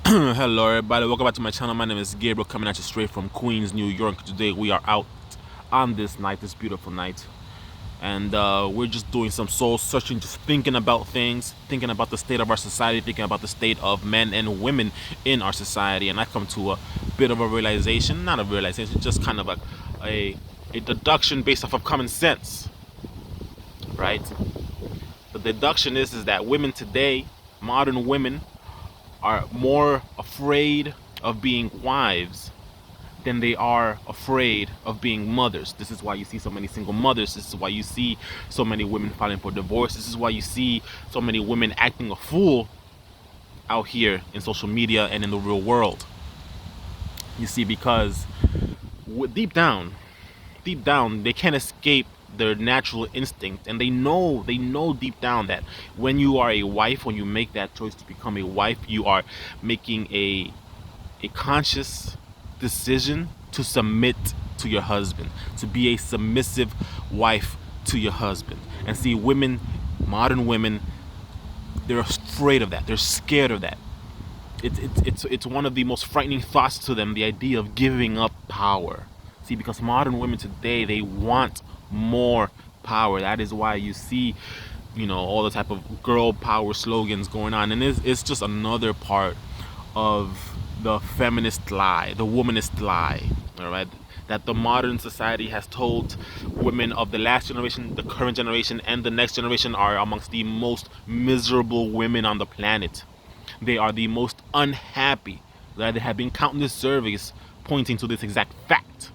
Hello everybody, welcome back to my channel. My name is Gabriel, coming at you straight from Queens, New York. Today we are out on this night, this beautiful night, and we're just doing some soul searching, just thinking about things, thinking about the state of our society, thinking about the state of men and women in our society. And I come to a bit of a realization, not a realization, just kind of a deduction based off of common sense, right? The deduction is that women today, modern women, are more afraid of being wives than they are afraid of being mothers. This is why you see so many single mothers. This is why you see so many women filing for divorce. This is why you see so many women acting a fool out here in social media and in the real world. You see, because deep down, they can't escape their natural instinct, and they know deep down that when you are a wife, when you make that choice to become a wife, you are making a conscious decision to submit to your husband, to be a submissive wife to your husband. And see, women, modern women, they're afraid of that. They're scared of that. It's one of the most frightening thoughts to them, the idea of giving up power. See, because modern women today, they want more power. That is why you see, all the type of girl power slogans going on. And it's just another part of the feminist lie, the womanist lie, all right, that the modern society has told women of the last generation, the current generation, and the next generation are amongst the most miserable women on the planet. They are the most unhappy. There have been countless surveys pointing to this exact fact.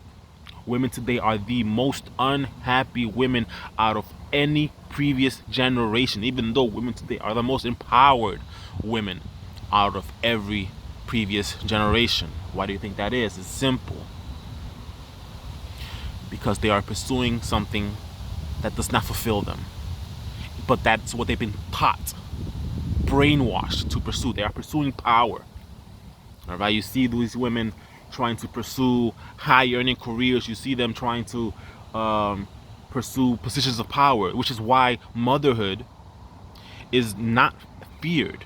Women today are the most unhappy women out of any previous generation, even though women today are the most empowered women out of every previous generation. Why do you think that is? It's simple. Because they are pursuing something that does not fulfill them. But that's what they've been taught, brainwashed to pursue. They are pursuing power. All right, you see these women trying to pursue high earning careers. You see them trying to pursue positions of power, which is why motherhood is not feared,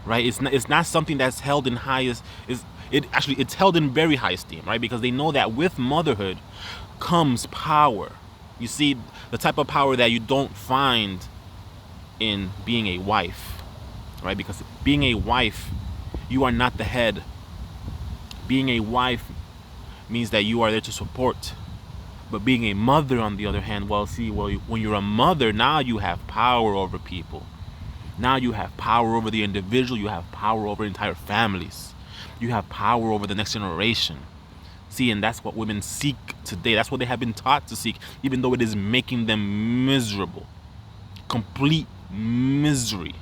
right? It's not something that's held in highest, it's held in very high esteem, right? Because they know that with motherhood comes power. You see, the type of power that you don't find in being a wife, right? Because being a wife, you are not the head. Being a wife means that you are there to support. But being a mother, on the other hand, when you're a mother, now you have power over people. Now you have power over the individual. You have power over entire families. You have power over the next generation. See, and that's what women seek today. That's what they have been taught to seek, even though it is making them miserable. Complete misery.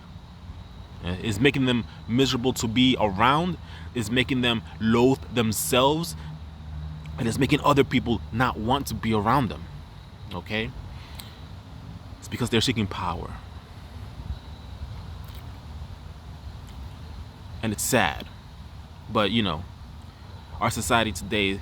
It's making them miserable to be around. It's making them loathe themselves. And it's making other people not want to be around them. Okay? It's because they're seeking power. And it's sad. But, our society today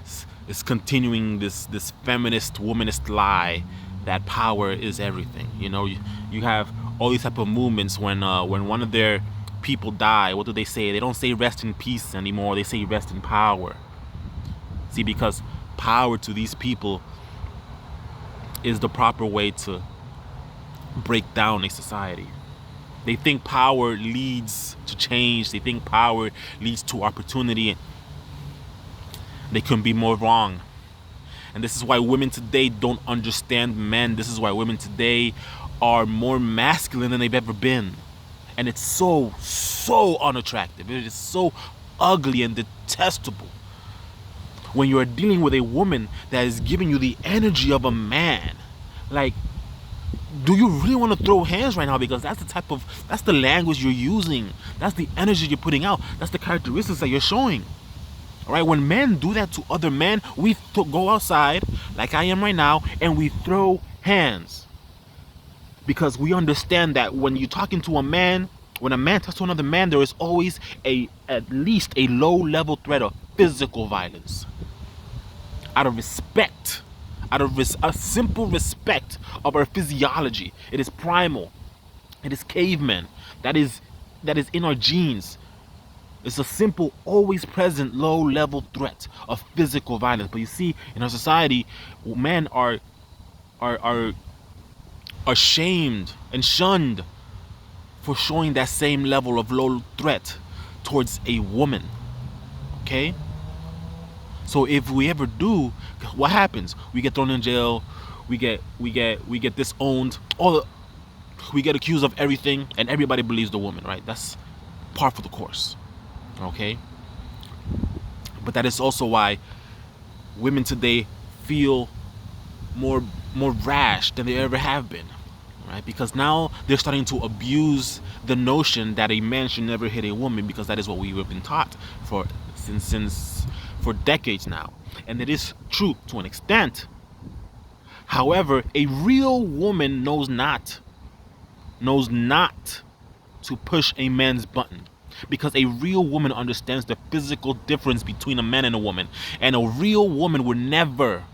is continuing this feminist, womanist lie that power is everything. You have all these type of movements when one of their people die. What do they say? They don't say rest in peace anymore. They say rest in power. See, because power to these people is the proper way to break down a society. They think power leads to change. They think power leads to opportunity. They couldn't be more wrong. And this is why women today don't understand men. This is why women today are more masculine than they've ever been. And it's so unattractive. It is so ugly and detestable when you are dealing with a woman that is giving you the energy of a man. Like, do you really want to throw hands right now? Because that's the language you're using. That's the energy you're putting out. That's the characteristics that you're showing. All right, when men do that to other men, we go outside, like I am right now, and we throw hands. Because we understand that when you're talking to a man, when a man talks to another man, there is always at least a low-level threat of physical violence. Out of respect, a simple respect of our physiology. It is primal. It is caveman. That is in our genes. It's a simple, always present, low-level threat of physical violence. But you see, in our society, men are are shamed and shunned for showing that same level of low threat towards a woman. Okay? So if we ever do, what happens? We get thrown in jail. We get disowned. We get accused of everything, and everybody believes the woman, right? That's par for the course. Okay? But that is also why women today feel more more rash than they ever have been, right? Because now they're starting to abuse the notion that a man should never hit a woman, because that is what we have been taught for since for decades now, and it is true to an extent. However, a real woman knows not to push a man's button, because a real woman understands the physical difference between a man and a woman, and a real woman would never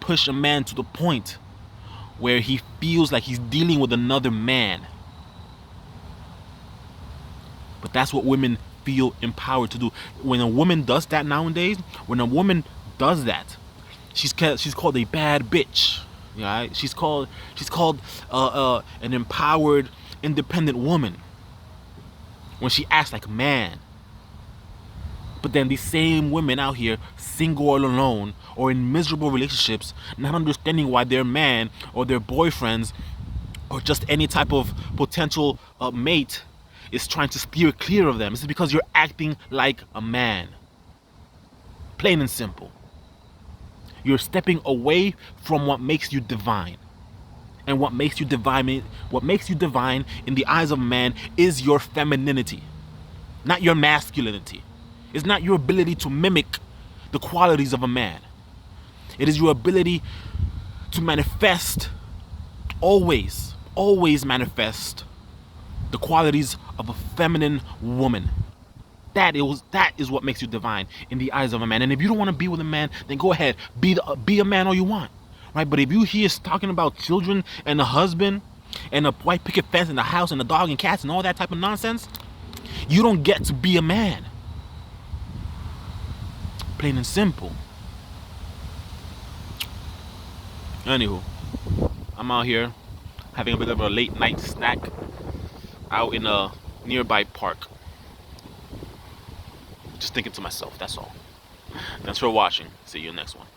push a man to the point where he feels like he's dealing with another man. But that's what women feel empowered to do. When a woman does that nowadays, when a woman does that, she's called a bad bitch. Right? She's called an empowered, independent woman when she acts like a man. But then these same women out here, single or alone, or in miserable relationships, not understanding why their man or their boyfriends or just any type of potential mate is trying to steer clear of them. This is because you're acting like a man. Plain and simple. You're stepping away from what makes you divine. And what makes you divine in the eyes of a man is your femininity, not your masculinity. It's not your ability to mimic the qualities of a man. It is your ability to manifest, always manifest the qualities of a feminine woman. That is what makes you divine in the eyes of a man. And if you don't want to be with a man, then go ahead, be a man all you want, right? But if you hear talking about children and a husband and a white picket fence and a house and a dog and cats and all that type of nonsense, you don't get to be a man. Plain and simple. Anywho, I'm out here having a bit of a late night snack out in a nearby park. Just thinking to myself, that's all. Thanks for watching. See you next one.